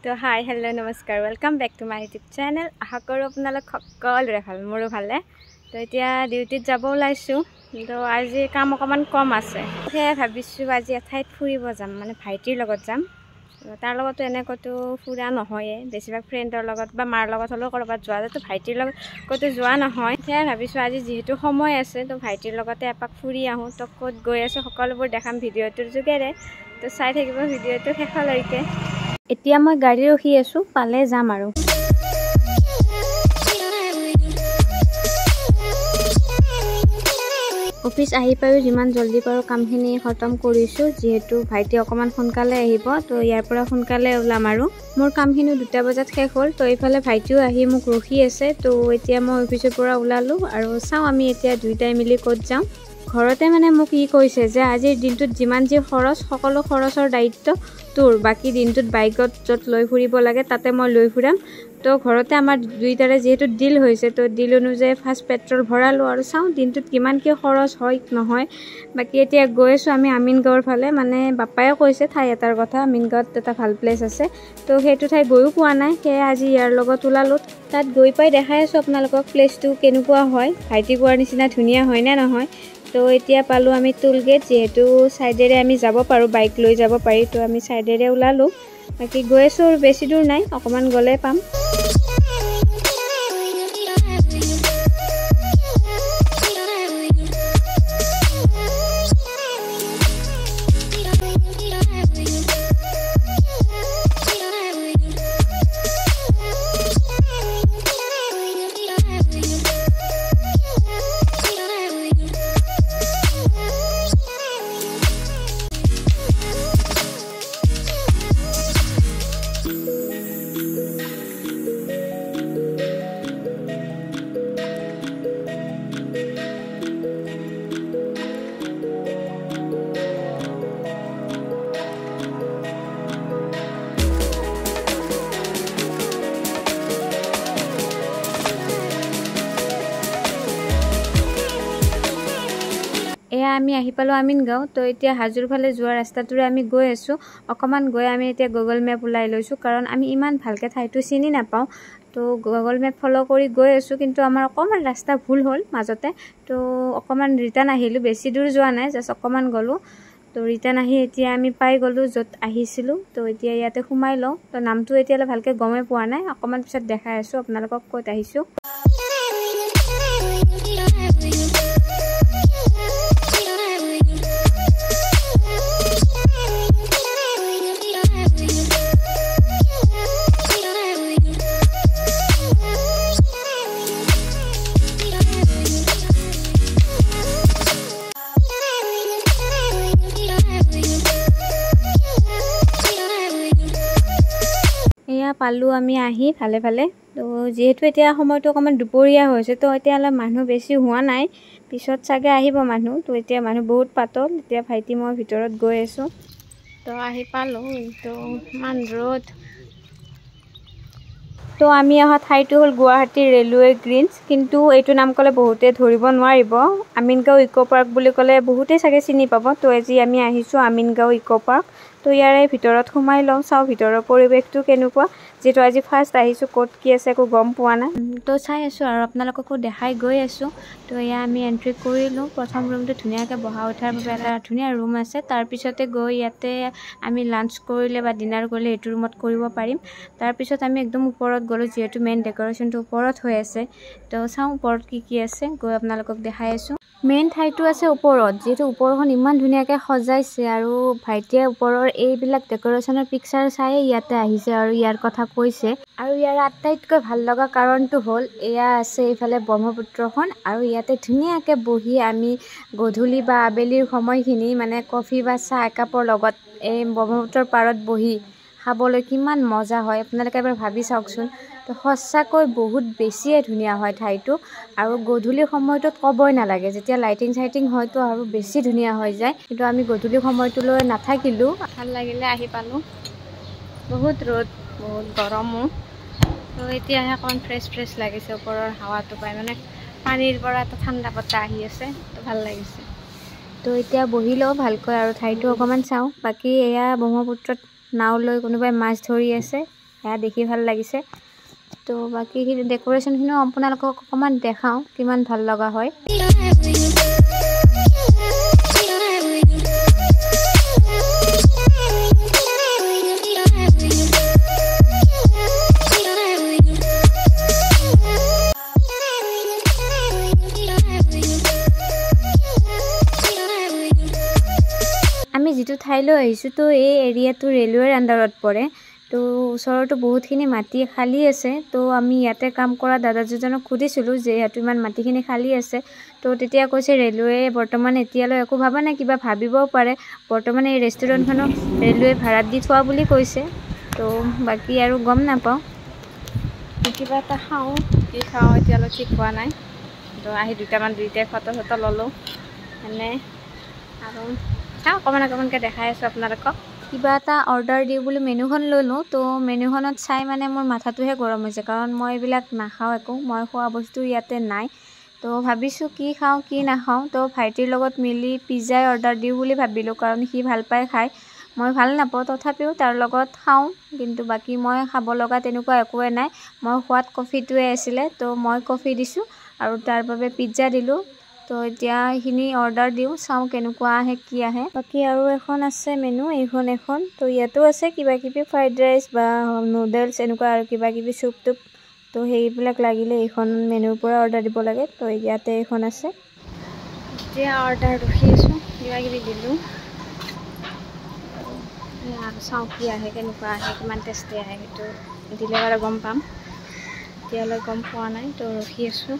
तो hi hello नमस्कार welcome back to my YouTube channel आशा करूँ আপোনালোক সকলোৰে ভাল মোৰো ভালে তো এতিয়া ডিউটিত যাব ওলাইছো তো আজি কাম অকমান কম আছে সেয়ে ভাবিছো আজি এঠাইত ফুৰিব যাম মানে ভাইটিৰ লগত যাম তাৰ লগতো এনে কতো ফুৰা নহয় বেছিভাগ ফ্ৰেণ্ডৰ লগত বা মাৰ লগত হলো কৰবাত যোৱা যায় তো ভাইটিৰ লগত কতো যোৱা নহয় সেয়ে ভাবিছো আজি যেহেতু সময় আছে তো ভাইটিৰ লগতে এপাক ফুৰি আহো তো ক'ত গৈ আছো সকলোবোৰ দেখাম ভিডিঅ'টোৰ যোগেৰে তো চাই থাকিব ভিডিঅ'টো শেষলৈকে এতিয়া মই গাড়ী ৰখি আছো পালে যাম আৰু অফিস আহি পায়ো যিমান জলদি পাৰো কামখিনি খতম কৰিছো যেহেতু ভাইটি অকমান সোনকালে আহিব তো ইয়াৰ পৰা সোনকালে ওলাম আৰু মোৰ কামখিনি 2টা বজাত শেষ হ'ল তো এইফালে ভাইটিও আহি মোক ৰখি আছে তো এতিয়া মই অফিসৰ পৰা ওলালো আৰু চাও আমি এতিয়া দুইটাই মিলি ক'ত যাম ঘৰতে মানে মোক ই কৈছে যে আজিৰ দিনটোত যিমান যি খৰচ সকলো খৰচৰ দায়িত্ব তোৰ বাকি দিনটোত বাইকত যত লৈ ফুৰিব লাগে তাতে মই লৈ ফুৰাম তো ঘৰতে আমাৰ দুইটাৰে যেহেতু ডিল হৈছে তো ডিল অনুযায়ী ফাৰ্ষ্ট পেট্ৰল ভৰালো আৰু চাও দিনটোত কিমান কি খৰচ হয় নহয় বাকি এতিয়া গৈছো আমি আমিনগাঁৱৰ ফালে মানে বাপায়ে কৈছে ঠাই এটাৰ কথা আমিনগাঁৱত এটা ভাল প্লেস আছে তো হেতু ঠাই গৈও পোৱা নাই হে আজি ইয়াৰ লগত ওলালো তাত গৈ পাই দেখাই আছো আপোনালোকক প্লেসটো কেনেকুৱা হয় ভাইটি কোৱাৰ নিচিনা ধুনিয়া হয় না নহয় তো এতিয়া পালো আমি টুল গেট যেহেতু সাইডেৰে আমি যাব পাৰো বাইক লৈ যাব পাৰি তো আমি সাইডেৰে ওলালো বাকি গৈছো আৰু বেছি দূৰ নাই অকমান গলে পাম এয়া আমি আহি পালো আমিনগাঁও তো এতিয়া হাজুৰ ফালে যোৱা ৰাস্তাটোৰে আমি গৈ আছো অকমান গৈ আমি এতিয়া গুগল মেপ উলাই লৈছো কাৰণ আমি ইমান ভালকে ঠাইটো চিনি নাপাও তো গুগল মেপ ফলো কৰি গৈ আছো কিন্তু আমাৰ অকমান ৰাস্তা ভুল হ'ল মাজতে তো অকমান ৰিটাৰ্ন আহিলো বেছি দূৰ যোৱা নাই জাস্ট অকমান গলো তো ৰিটাৰ্ন আহি এতিয়া আমি পাই গলো যত আহিছিলো তো এতিয়া ইয়াতে সোমাই লও তো নামটো এতিয়ালে ভালকে গমে পোৱা নাই অকমান পিছত দেখাই আছো আপোনালোকক ক'ত আহিছো পালু আমি আহি ভালে ভালে তো যেহেতু এতিয়া সময়টো অকমান দুপৰীয়া হৈছে তো এতিয়া মানুহ বেছি হোৱা নাই পিছত চাগে আহিব মানুহ তো এতিয়া মানুহ বহুত পাতল এতিয়া ভাইটি মই ভিতৰত গৈ আছো তো আহি পালো তো মান ৰ'দ তো আমি অহা ঠাইটো হ'ল গুৱাহাটী ৰেলৱে গ্ৰীনছ কিন্তু এইটো নাম ক'লে বহুতে ধৰিব নোৱাৰিব আমিনগাঁও ইকো পাৰ্ক বুলি ক'লে বহুতে চাগে চিনি পাব তো আজি আমি আহিছো আমিনগাঁও ইকো পাৰ্ক তো ইয়াৰে ভিতৰত সোমাই লওঁ চাও ভিতৰৰ পৰিৱেশটো কেনেকুৱা যেটো আজি ফাৰ্ষ্ট আহিছো ক'ত কি আছে কো গম পোৱা না তো চাই আছো আৰু আপোনালোককো দেখাই গৈ আছো তো ইয়া আমি এন্ট্ৰি কৰিলো প্ৰথম ৰুমটো ধুনিয়াকে বহা উঠাৰ বাবে এটা ধুনিয়া ৰুম আছে তাৰ পিছতে গৈ ইয়াতে আমি লাঞ্চ কৰিলে বা ডিনাৰ কৰিলে এটো ৰুমত কৰিব পাৰিম তাৰ পিছত আমি একদম ওপৰত গলো যেটো মেইন ডেকোৰেশনটো ওপৰত হৈ আছে তো চাও ওপৰত কি আছে গৈ আপোনালোকক দেখাই আছো মেইন ঠাইটো আছে ওপৰত যেটো ওপৰখন ইমান ধুনিয়াকে সজাইছে আৰু ভাইটিয়ে ওপৰৰ এইবিলাক ডেকোৰেশনৰ পিকচাৰ চাই ইয়াতে আহিছে আৰু ইয়াৰ কথা কৈছে আৰু ইয়াৰ আটাইতকৈ ভাল লগা কাৰণটো হ'ল এয়া আছে ইফালে ব্ৰহ্মপুত্ৰখন আৰু ইয়াতে ধুনিয়াকে বহি আমি গধূলি বা আবেলিৰ সময়খিনি মানে কফি বা চাহ একাপৰ লগত এই ব্ৰহ্মপুত্ৰৰ পাৰত বহি খাবলৈ কিমান মজা হয় আপোনালোকে এবাৰ ভাবি চাওকচোন তো সঁচাকৈ বহুত বেছিয়ে ধুনিয়া হয় ঠাইটো আৰু গধূলি সময়টোত কবই নালাগে যেতিয়া লাইটিং সাইটিং হয়তো আৰু বেছি ধুনিয়া হৈ যায় কিন্তু আমি গধূলি সময়টোলৈ নাথাকিলো ভাল লাগিলে আহি পালো বহুত ৰ'দ বহুত গৰমো তো এতিয়া এখন ফ্ৰেছ লাগিছে ওপৰৰ হাৱাটো পাই মানে পানীৰ পৰা এটা ঠাণ্ডা বতাহ আহি আছে তো ভাল লাগিছে তো এতিয়া বহিলো ভালকৈ আৰু ঠাইটো অকমান চাও বাকি এয়া ব্ৰহ্মপুত্ৰত নাও লৈ কোনোবাই মাছ ধৰি আছে এয়া দেখি ভাল লাগিছে তো বাকি ডেকোৰেশ্যনখিনিও আপোনালোকক অকণমান দেখাওঁ কিমান ভাল লগা হয় আমি যেটো ঠাইলৈ আহিছো তো এই এৰিয়াটো ৰেলৱেৰ আন্ডাৰত পৰে তো ওচৰতো বহুতখিনি মাটি খালি আছে তো আমি ইয়াতে কাম কৰা দাদা দুজনক খুদিছিলো যে ইয়াত ইমান মাটিখিনি খালি আছে তো তেতিয়া কৈছে ৰেলৱে বৰ্তমান এতিয়ালৈ একো ভাবা নাই কিবা ভাবিবও পাৰে বৰ্তমান এই ৰেষ্টুৰেণ্টখনো ৰেলৱে ভাড়াত দি থোৱা বুলি কৈছে তো বাকি আৰু গম নাপাওঁ কিবা এটা খাওঁ কি খাওঁ এতিয়ালৈ ঠিক হোৱা নাই তো আহি দুটাই ফটো ললো মানে আৰু অকণমানকৈ দেখাই আছোঁ আপোনালোকক কিবা এটা অৰ্ডাৰ দিওঁ বুলি মেনুখন ললো তো মেনুখনত চাই মানে মোৰ মাথাটোহে গৰম হৈছে কাৰণ মই এইবিলাক নাখাওঁ একো মই খোৱা বস্তু ইয়াতে নাই তো ভাবিছোঁ কি খাওঁ কি নাখাওঁ তো ভাইটিৰ লগত মিলি পিজ্জা অৰ্ডাৰ দিওঁ বুলি ভাবিলোঁ কাৰণ সি ভাল পায় খাই মই ভাল নাপাওঁ তথাপিও তাৰ লগত খাওঁ কিন্তু বাকি মই খাব লগা তেনেকুৱা একোৱে নাই মই খোৱাত কফিটোৱে আছিলে তো মই কফি দিছোঁ আৰু তাৰ বাবে পিজ্জা দিলোঁ তো এতিয়া এইখিনি অৰ্ডাৰ দিওঁ চাওঁ কেনেকুৱা আহে কি আহে বাকি আৰু এখন আছে মেনু এখন তো ইয়াতো আছে কিবা কিবি ফ্ৰাইড ৰাইচ বা নুডলছ এনেকুৱা আৰু কিবা কিবি চুপ টুপ তো সেইবিলাক লাগিলে এইখন মেনুৰ পৰা অৰ্ডাৰ দিব লাগে তো ইয়াতে এখন আছে এতিয়া অৰ্ডাৰ ৰখি আছোঁ কিবা কিবি দিলোঁ আৰু চাওঁ কি আহে কেনেকুৱা আহে কিমান টেষ্টি আহে সেইটো দিলে বাৰু গম পাম এতিয়ালৈ গম পোৱা নাই তো ৰখি আছোঁ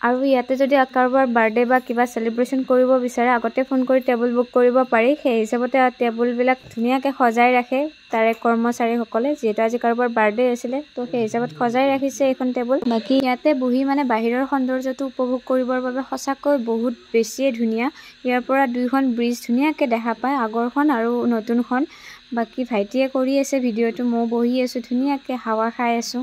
আৰু ইয়াতে যদি কাৰোবাৰ বাৰ্থডে বা কিবা সেলিব্ৰেশন কৰিব বিচাৰে আগতে ফোন কৰি টেবুল বুক কৰিব পাৰি সেই হিচাপতে টেবুলবিলাক ধুনীয়াকৈ সজাই ৰাখে তাৰে কৰ্মচাৰীসকলে যেটা আজি কাৰোবাৰ বাৰ্থডে আছিল তো সেই হিচাপত সজাই ৰাখিছে এখন টেবুল বাকি ইয়াতে বহি মানে বাহিৰৰ সৌন্দৰ্যটো উপভোগ কৰিবৰ বাবে সঁচাকৈ বহুত বেছিয়ে ধুনীয়া ইয়াৰ পৰা দুইখন ব্ৰিজ ধুনীয়াকৈ দেখা পায় আগৰখন আৰু নতুনখন বাকি ভাইটিয়ে কৰি আছে ভিডিঅটো মই বহি আছো ধুনীয়াকৈ হাৱা খাই আছো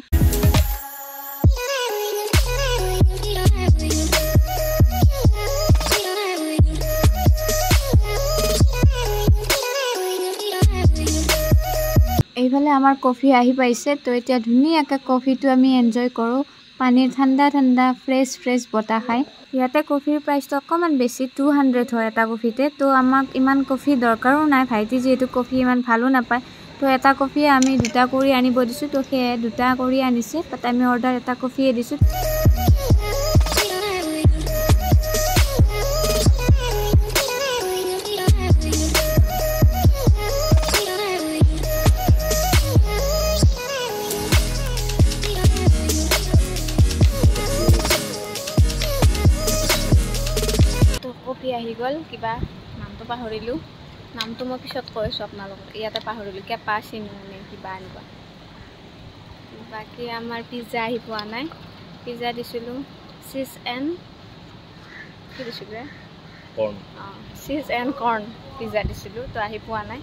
এইফালে আমাৰ কফি আহি পাইছে তো এতিয়া ধুনীয়াকৈ কফিটো আমি এনজয় কৰোঁ পানীৰ ঠাণ্ডা ঠাণ্ডা ফ্ৰেছ বতাহ খাই ইয়াতে কফিৰ প্ৰাইচটো অকণমান বেছি 200 হয় এটা কফিতে তো আমাক ইমান কফি দৰকাৰো নাই ভাইটি যিহেতু কফি ইমান ভালো নাপায় তো এটা কফিয়ে আমি দুটা কৰি আনিব দিছোঁ তো সেয়ে দুটা কৰি আনিছে বাট আমি অৰ্ডাৰ এটা কফিয়ে দিছোঁ আহি গ'ল কিবা নামটো পাহৰিলোঁ নামটো মই পিছত কৈছোঁ আপোনালোকক ইয়াতে পাহৰিলোঁ কেপাচিনো নে কিবা এনেকুৱা বাকি আমাৰ পিজ্জা আহি পোৱা নাই পিজ্জা দিছিলোঁ চিজ এণ্ড কি দিছিলোঁ চিজ এণ্ড কৰ্ণ পিজ্জা দিছিলোঁ তো আহি পোৱা নাই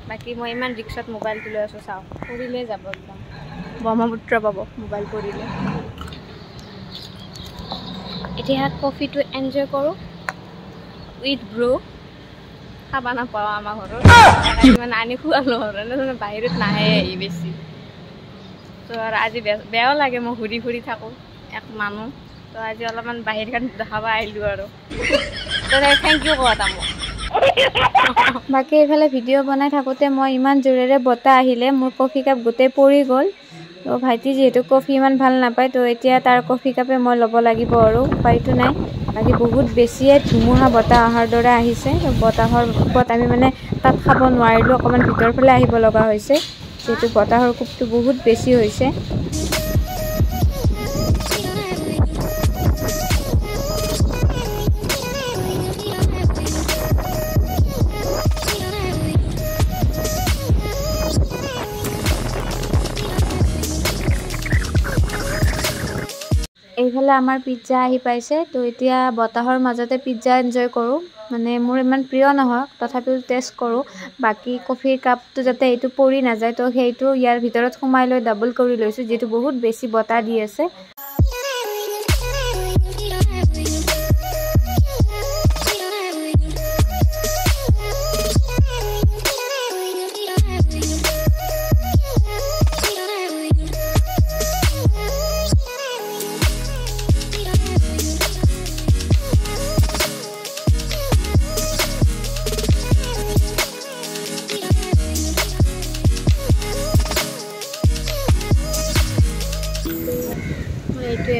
বাকি মই ইমান ৰিক্সাত মোবাইলটো লৈ আছোঁ চাওঁ পৰিলে যাব একদম ব্ৰহ্মপুত্ৰ পাব মোবাইল পৰিলে এতিয়া কফিটো এনজয় কৰোঁ উইথ ব্ৰো খাবা নাপাওঁ আমাৰ ঘৰত মানে আনি খোৱালোঁ বাহিৰত নাহে আহি বেছি তো আৰু আজি বেয়াও লাগে মই ঘূৰি ঘূৰি থাকোঁ এক মানুহ তো আজি অলপমান বাহিৰখন দেখাব আহিলোঁ আৰু থেংক ইউ কোৱা তামোল বাকী এইফালে ভিডিঅ' বনাই থাকোঁতে মই ইমান জোৰেৰে বতাহ আহিলে মোৰ কফি কাপ গোটেই পৰি গ'ল তো ভাইটি যিহেতু কফি ইমান ভাল নাপায় তো এতিয়া তাৰ কফি কাপে মই ল'ব লাগিব আৰু উপায়টো নাই বাকি বহুত বেছিয়ে ধুমুহা বতাহ অহাৰ দৰে আহিছে বতাহৰ কোবত আমি মানে তাত খাব নোৱাৰিলোঁ অকণমান ভিতৰ ফালে আহিব লগা হৈছে যেহেতু বতাহৰ কোবটো বহুত বেছি হৈছে এইফালে আমাৰ পিজ্জা আহি পাইছে তো এতিয়া বতাহৰ মাজতে পিজ্জা এনজয় কৰোঁ মানে মোৰ ইমান প্ৰিয় নহয় তথাপিও টেষ্ট কৰোঁ বাকি কফিৰ কাপটো যাতে এইটো পৰি নাযায় তো সেইটো ইয়াৰ ভিতৰত সোমাই লৈ ডাবল কৰি লৈছোঁ যেটো বহুত বেছি বতাহ দি আছে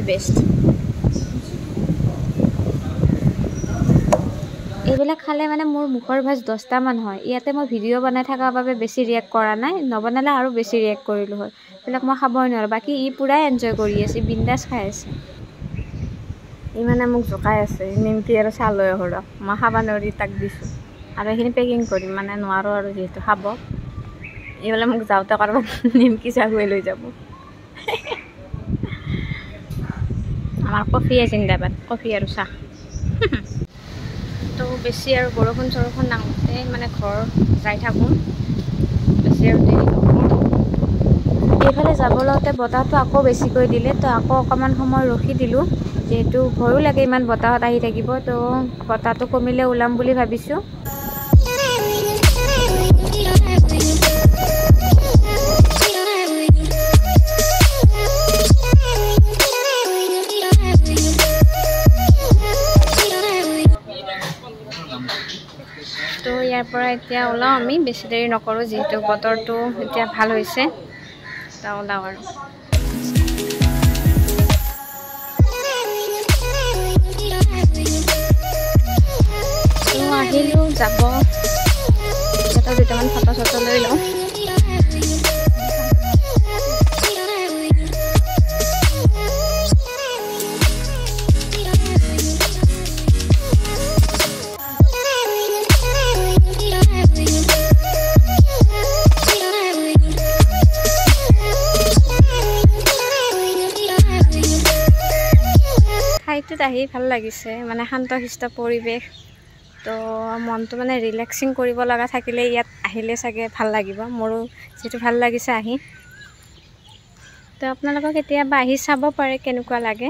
বেষ্ট এইবিলাক খালে মানে মোৰ মুখৰ ভাজ 10টা মান হয় ইয়াতে মই ভিডিঅ' বনাই থকাৰ বাবে বেছি ৰিয়েক্ট কৰা নাই নবনালে আৰু বেছি ৰিয়েক্ট কৰিলোঁ হয় এইবিলাক মই খাবই নোৱাৰোঁ বাকী ই পুৰাই এনজয় কৰি আছে বিন্দাছ খাই আছে ই মানে মোক জোকাই আছে নিমকি আৰু চাহ লৈ আহোঁ ৰ মই খাব নোৱাৰি তাক দিছোঁ আৰু এইখিনি পেকিং কৰিম মানে নোৱাৰোঁ আৰু যিহেতু খাব এইফালে মোক যাওঁতে ক'ৰবাত নিমকি চাহ খুৱাই লৈ যাব আমাৰ কফিয়ে জিন্দাবাদ কফি আৰু চাহ তো বেছি আৰু বৰষুণ চৰষুণ নাহোঁতে মানে ঘৰ যাই থাকোঁ বেছি আৰু দেৰি নকৰোঁ এইফালে যাব লওঁতে বতাহটো আকৌ বেছিকৈ দিলে তো আকৌ অকণমান সময় ৰখি দিলোঁ যিহেতু ভয়ো লাগে ইমান বতাহত আহি থাকিব তো বতাহটো কমিলে ওলাম বুলি ভাবিছোঁ তো ইয়াৰ পৰা এতিয়া ওলাওঁ আমি বেছি দেৰি নকৰোঁ যিহেতু বতৰটো এতিয়া ভাল হৈছে তো ওলাওঁ আৰু আহিলোঁ যাব এটা দুটামান ফটো চটো লৈ লওঁ ঠাইটোত আহি ভাল লাগিছে মানে শান্তশিষ্ট পৰিৱেশ তো মনটো মানে ৰিলেক্সিং কৰিব লগা থাকিলে ইয়াত আহিলে চাগে ভাল লাগিব মোৰো যিটো ভাল লাগিছে আহি তো আপোনালোকক কেতিয়াবা আহি চাব পাৰে কেনেকুৱা লাগে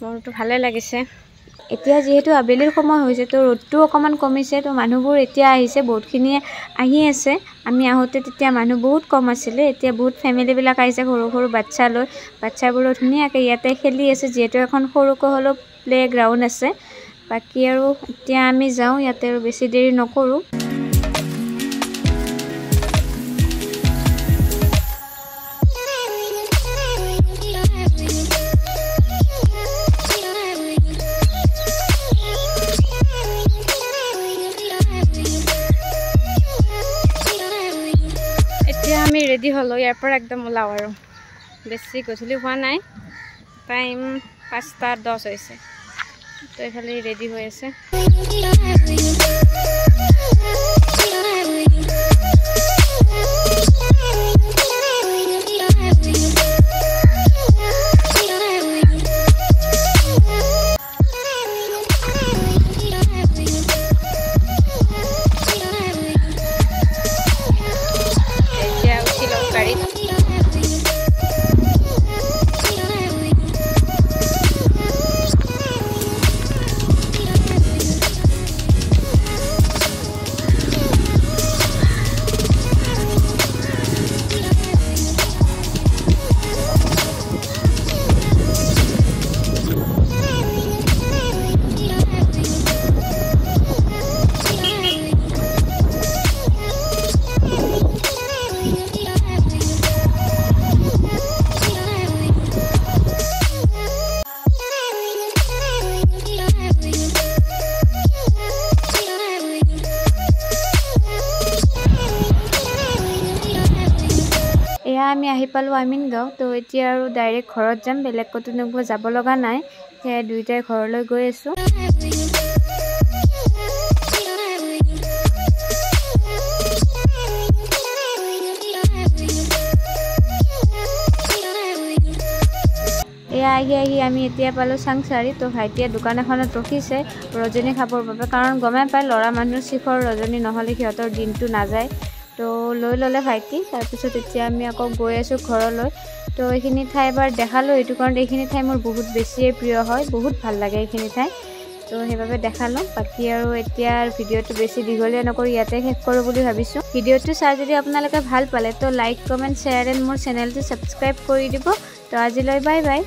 মোৰতো ভালে লাগিছে এতিয়া যিহেতু আবেলিৰ সময় হৈছে তো ৰ'দটো অকণমান কমিছে তো মানুহবোৰ এতিয়া আহিছে বহুতখিনিয়ে আহি আছে আমি আহোঁতে তেতিয়া মানুহ বহুত কম আছিলে এতিয়া বহুত ফেমিলিবিলাক আহিছে সৰু সৰু বাচ্চা লৈ বাচ্চাবোৰো ধুনীয়াকৈ ইয়াতে খেলি আছে যিহেতু এখন সৰুকৈ হ'লেও প্লে গ্ৰাউণ্ড আছে বাকী আৰু এতিয়া আমি যাওঁ ইয়াতে আৰু বেছি দেৰি নকৰোঁ এতিয়া আমি ৰেডি হ'লোঁ ইয়াৰ পৰা একদম ওলাওঁ আৰু বেছি গধূলি হোৱা নাই টাইম 5:10 হৈছে তো এইফালে ৰেডি হৈ আছে এতিয়া উঠি লওঁ গাড়ীত এয়া আমি আহি পালোঁ আমিনগাঁও তো এতিয়া আৰু ডাইৰেক্ট ঘৰত যাম বেলেগ ক'তো যাব লগা নাই সেয়া দুইটাই ঘৰলৈ গৈ আছোঁ এয়া আহি আমি এতিয়া পালোঁ চাংচাৰি তো ভাইটিয়ে দোকান এখনত ৰখিছে ৰজনী খাবৰ বাবে কাৰণ গমে পায় ল'ৰা মানুহৰ চিখৰ ৰজনী নহ'লে সিহঁতৰ দিনটো নাযায় তো লৈ ল'লে ভাইটি তাৰপিছত এতিয়া আমি আকৌ গৈ আছোঁ ঘৰলৈ তো এইখিনি ঠাই এবাৰ দেখালোঁ এইটো কাৰণ এইখিনি ঠাই মোৰ বহুত বেছিয়ে প্ৰিয় হয় বহুত ভাল লাগে এইখিনি ঠাই তো সেইবাবে দেখালোঁ বাকী আৰু এতিয়া ভিডিঅ'টো বেছি দীঘলীয়া নকৰি ইয়াতে শেষ কৰোঁ বুলি ভাবিছোঁ ভিডিঅ'টো চাই যদি আপোনালোকে ভাল পালে তো লাইক কমেণ্ট শ্বেয়াৰ এণ্ড মোৰ চেনেলটো ছাবস্ক্ৰাইব কৰি দিব তো আজিলৈ বাই বাই